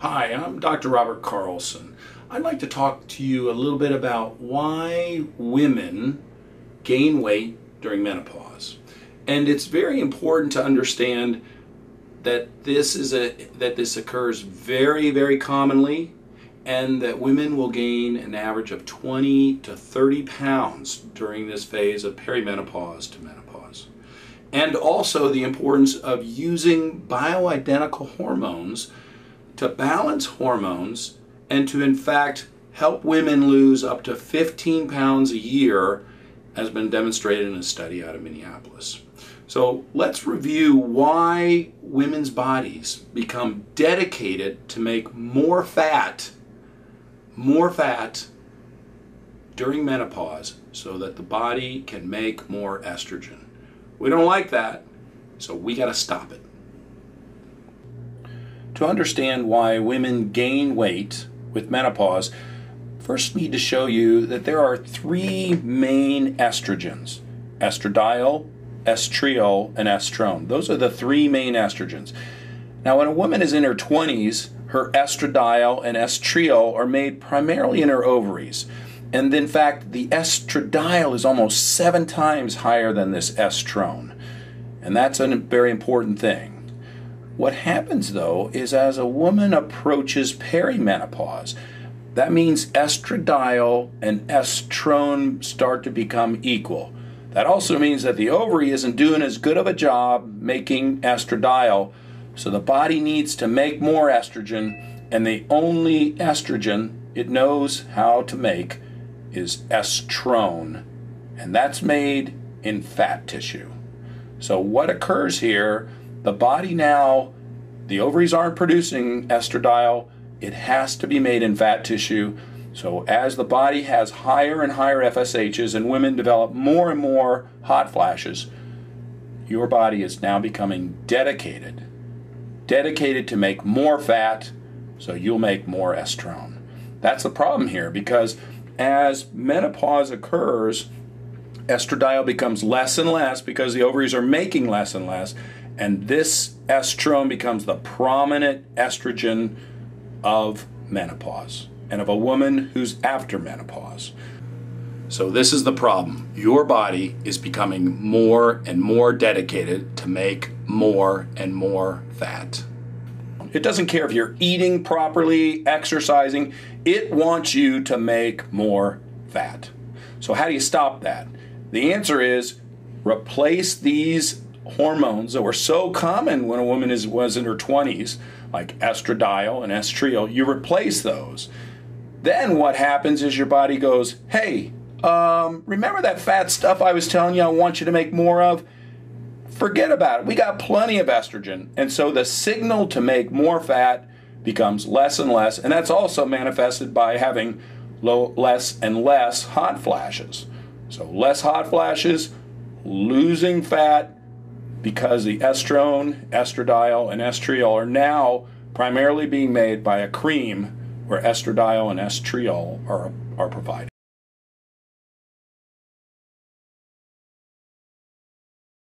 Hi, I'm Dr. Robert Carlson. I'd like to talk to you a little bit about why women gain weight during menopause. And it's very important to understand that this occurs very, very commonly, and that women will gain an average of 20 to 30 pounds during this phase of perimenopause to menopause. And also the importance of using bioidentical hormones to balance hormones and to in fact help women lose up to 15 pounds a year, has been demonstrated in a study out of Minneapolis. So let's review why women's bodies become dedicated to make more fat during menopause so that the body can make more estrogen. We don't like that, so we got to stop it. To understand why women gain weight with menopause, first need to show you that there are three main estrogens: estradiol, estriol, and estrone. Those are the three main estrogens. Now, when a woman is in her 20s, her estradiol and estriol are made primarily in her ovaries. And in fact, the estradiol is almost 7 times higher than this estrone. And that's a very important thing. What happens, though, is as a woman approaches perimenopause, that means estradiol and estrone start to become equal. That also means that the ovary isn't doing as good of a job making estradiol, so the body needs to make more estrogen, and the only estrogen it knows how to make is estrone, and that's made in fat tissue. So what occurs here, the body now, the ovaries aren't producing estradiol, it has to be made in fat tissue. So as the body has higher and higher FSHs and women develop more and more hot flashes, your body is now becoming dedicated to make more fat, so you'll make more estrone. That's the problem here, because as menopause occurs, estradiol becomes less and less because the ovaries are making less and less, and this estrone becomes the prominent estrogen of menopause and of a woman who's after menopause. So this is the problem. Your body is becoming more and more dedicated to make more and more fat. It doesn't care if you're eating properly, exercising, it wants you to make more fat. So how do you stop that? The answer is replace these hormones that were so common when a woman was in her 20s, like estradiol and estriol. You replace those. Then what happens is your body goes, hey, remember that fat stuff I was telling you I want you to make more of? Forget about it. We got plenty of estrogen. And so the signal to make more fat becomes less and less, and that's also manifested by having less and less hot flashes. So less hot flashes, losing fat, because the estrone, estradiol, and estriol are now primarily being made by a cream where estradiol and estriol are provided.